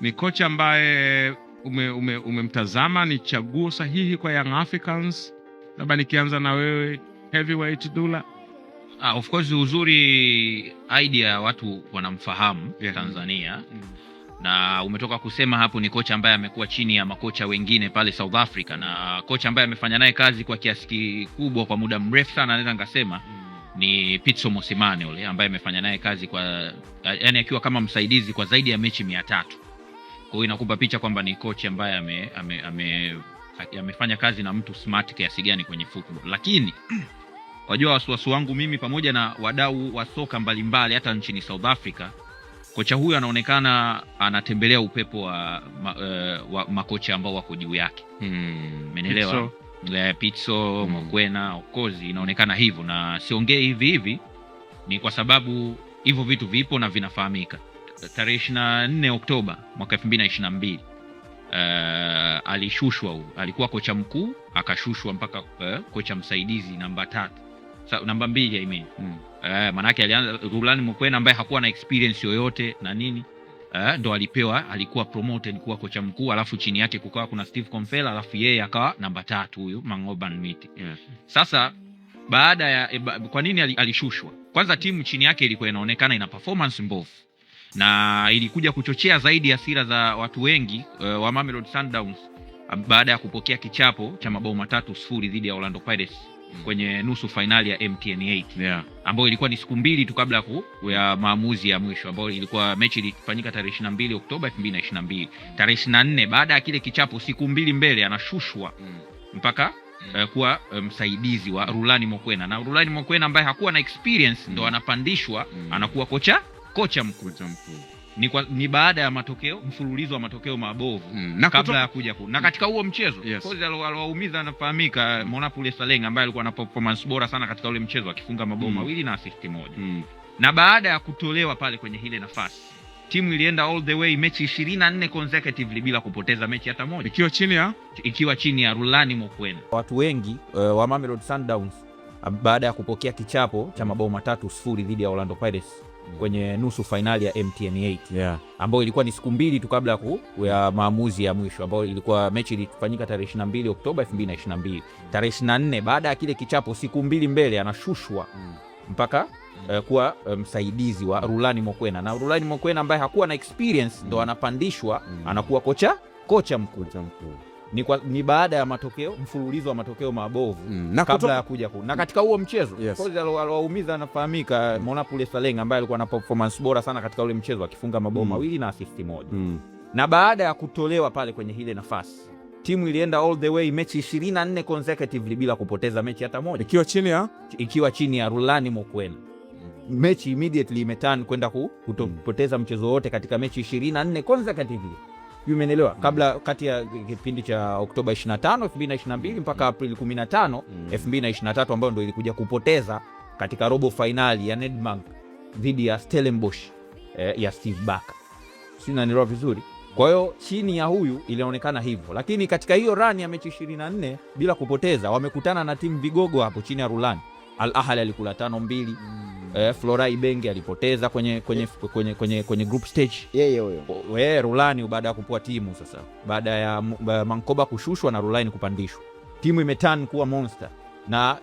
Ni kocha ambaye umemtazama ni chaguo sahihi kwa Young Africans? Labda nikianza na wewe Heavyweight Dulla. Of course uzuri idea watu wanamfahamu Tanzania. Na umetoka kusema hapo ni kocha ambaye amekuwa chini ya makocha wengine pale South Africa, na kocha ambaye amefanya naye kazi kwa kiasi kikubwa kwa muda mrefu sana naweza ngasema ni Pitso Mosimane yule ambaye amefanya naye kazi kwa yani akiwa kama msaidizi kwa zaidi ya mechi 300. Kwa hiyo inakupa picha kwamba ni kocha ambaye amefanya kazi na mtu smart kiasi gani kwenye football. Lakini wajua wasiwasi wangu mimi pamoja na wadau wa soka mbalimbali hata nchini South Africa, kocha huyu anaonekana anatembelea upepo wa makocha ambao wako juu yake. Umeelewa? Pitso, Mokwena, of course inaonekana hivyo, na siongee hivi ni kwa sababu hivyo vitu vipo na vinafahamika. Tarehe 24 Oktoba mwaka 2022 alishushwa huyu. Alikuwa kocha mkuu akashushwa mpaka kocha msaidizi namba 3. Namba 2 I mean. Maana yake alianza Rulani Mokwena ambaye hakuwa na experience yoyote na nini. Ndo alikuwa promoted kuwa kocha mkuu, alafu chini yake kukawa kuna Steve Komfela, alafu yeye akawa namba 3 huyu Mangoban Miti. Sasa baada ya kwa nini alishushwa? Kwanza timu chini yake ilikuwa inaonekana ina performance mbovu, na ilikuja kuchochea zaidi hasira za watu wengi wa Mamelodi Sundowns baada ya kupokea kichapo cha mabao 3-0 dhidi ya Orlando Pirates kwenye nusu finali ya MTN 8 ambayo ilikuwa ni siku 2 tu kabla ya maamuzi ya mwisho, ambayo ilikuwa mechi ilifanyika tarehe 22 Oktoba 2022. Tarehe 24 baada ya kile kichapo siku 2 mbele anashushwa mpaka kuwa msaidizi wa Rulani Mokwena, na Rulani Mokwena ambaye hakuwa na experience ndo anapandishwa anakuwa kocha mkuu. Ni baada ya mfululizo wa matokeo mabovu kabla ya kuja na katika huo mchezo kozi aliwaumiza anafahamika Monapule Saleng ambaye alikuwa na performance bora sana katika ule mchezo akifunga mabao 2 na assist 1. Na baada ya kutolewa pale kwenye ile nafasi, timu ilienda all the way mechi 24 consecutively bila kupoteza mechi hata moja, ikiwa chini ya Rulani Mokwena. Watu wengi wa Mamelodi Sundowns baada ya kupokea kichapo cha mabao 3-0 dhidi ya Orlando Pirates kwenye nusu finali ya MTN 8 ambayo ilikuwa ni siku 2 tu kabla ya maamuzi ya mwisho, ambayo ilikuwa mechi ilifanyika tarehe 22 Oktoba 2022. Tarehe 24 baada ya kile kichapo siku 2 mbele anashushwa mpaka kuwa msaidizi wa Rulani Mokwena, na Rulani Mokwena ambaye hakuwa na experience ndo anapandishwa anakuwa kocha mkuu. Ni baada ya mfululizo wa matokeo mabovu kabla ya kuja na katika huo mchezo kozi aliwaumiza anafahamika Monapule Saleng ambaye alikuwa na performance bora sana katika ule mchezo akifunga mabao 2 na assist 1. Na baada ya kutolewa pale kwenye ile nafasi, timu ilienda all the way mechi 24 consecutively bila kupoteza mechi hata moja, ikiwa chini ya Rulani Mokwena. Mechi immediately imeturn kwenda kupoteza mchezo wote katika mechi 24 consecutively. Umeelewa? Kabla kati ya kipindi cha Oktoba 25 2022 mpaka Aprili 15 2023 ambayo ndio ilikuja kupoteza katika robo finali ya Nedbank dhidi ya Stellenbosch ya Steve Barker. Sina nielewa vizuri. Kwa hiyo chini ya huyu ilionekana hivyo, lakini katika hiyo run ya mechi 24 bila kupoteza wamekutana na timu vigogo hapo chini ya Rulani. Al Ahly alikula 5-2. Flora Ibenge alipoteza kwenye group stage. Yeye huyo. Rulani baada ya kupua timu sasa. Baada ya Mankoba kushushwa na Rulani kupandishwa. Timu imeturn kuwa monster. Na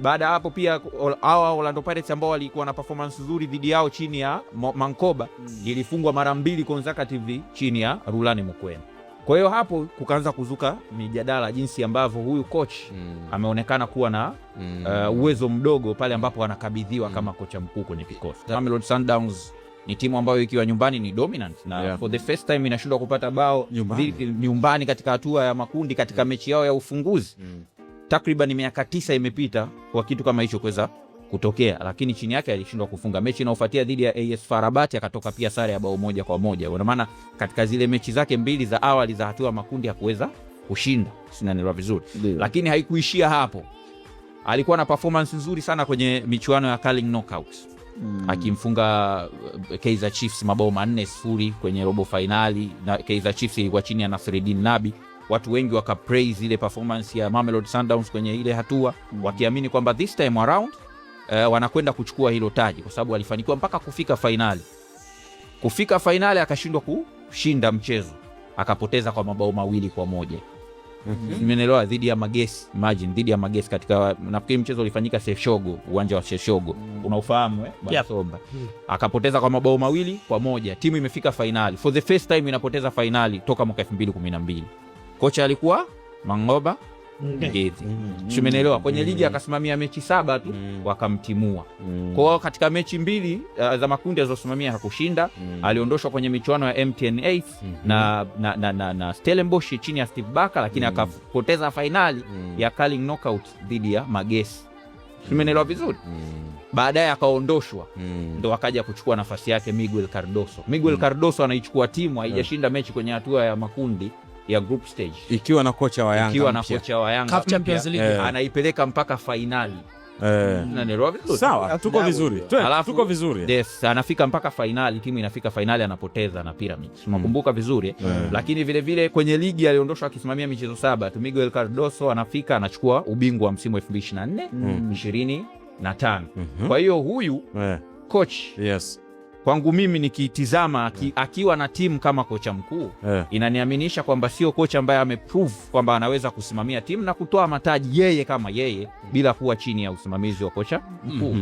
baada hapo pia hawa Orlando Pirates ambao walikuwa na performance nzuri dhidi yao chini ya Mankoba ilifungwa mara 2 consecutively chini ya Rulani Mokwena. Kwa hiyo hapo kukaanza kuzuka mijadala jinsi ambavyo huyu coach ameonekana kuwa na uwezo mdogo pale ambapo anakabidhiwa kama kocha mkuu kwenye kikosi. Mamelodi Sundowns ni timu ambayo ikiwa nyumbani ni dominant na for the first time inashindwa kupata bao nyumbani katika hatua ya makundi katika mechi yao ya ufunguzi. Takriban miaka 9 imepita kwa kitu kama hicho kuweza kutokea, lakini chini yake alishindwa kufunga. Mechi inayofuatia dhidi ya AS FAR Rabat akatoka pia sare ya bao 1-1. Kwa maana katika zile mechi zake 2 za awali za hatua makundi hakuweza kushinda. Sina nielewa vizuri. Lakini haikuishia hapo. Alikuwa na performance nzuri sana kwenye michuano ya Carling Knockouts. Akimfunga Kaizer Chiefs mabao 4-0 kwenye robo finali, na Kaizer Chiefs ilikuwa chini ya Nasreddine Nabi. Watu wengi wakapraise ile performance ya Mamelodi Sundowns kwenye ile hatua, wakiamini kwamba this time around wanakwenda kuchukua hilo taji, kwa sababu alifanikiwa mpaka kufika finali. Akashindwa kushinda mchezo akapoteza kwa mabao 2-1. Nimeelewa, dhidi ya Magesi. Imagine dhidi ya Magesi katika, nafikiri mchezo ulifanyika Seshogo, uwanja wa Seshogo. Unaufahamu bwana Somba? Akapoteza kwa mabao 2-1. Timu imefika finali. For the first time inapoteza finali toka mwaka 2012. Kocha alikuwa Mangoba Ngezi. Umeelewa? Kwenye ligi akasimamia mechi 7 tu wakamtimua. Kwa hiyo katika mechi 2 za makundi alizosimamia hakushinda. Aliondoshwa kwenye michuano ya MTN 8 na Stellenbosch chini ya Steve Barker, lakini akapoteza finali ya Carling knockout dhidi ya Magesi. Umeelewa vizuri? Baadaye akaondoshwa, ndo akaja kuchukua nafasi yake Miguel Cardoso. Miguel Cardoso anaichukua timu haijashinda mechi kwenye hatua ya makundi ya group stage, ikiwa na kocha wa Yanga, Cup Champions League anaipeleka mpaka finali. Sawa, tuko vizuri. Tuko vizuri. Yes, anafika mpaka finali, timu inafika finali, anapoteza na Pyramids. Unakumbuka vizuri. Lakini vile vile kwenye ligi aliondoshwa akisimamia michezo 7 tu. Miguel Cardoso anafika anachukua ubingwa wa msimu 2024 25. Kwa hiyo huyu coach, kwangu mimi nikitizama akiwa na timu kama kocha mkuu, inaniaminisha kwamba sio kocha ambaye ameprove kwamba anaweza kusimamia timu na kutoa mataji yeye kama yeye bila kuwa chini ya usimamizi wa kocha mkuu.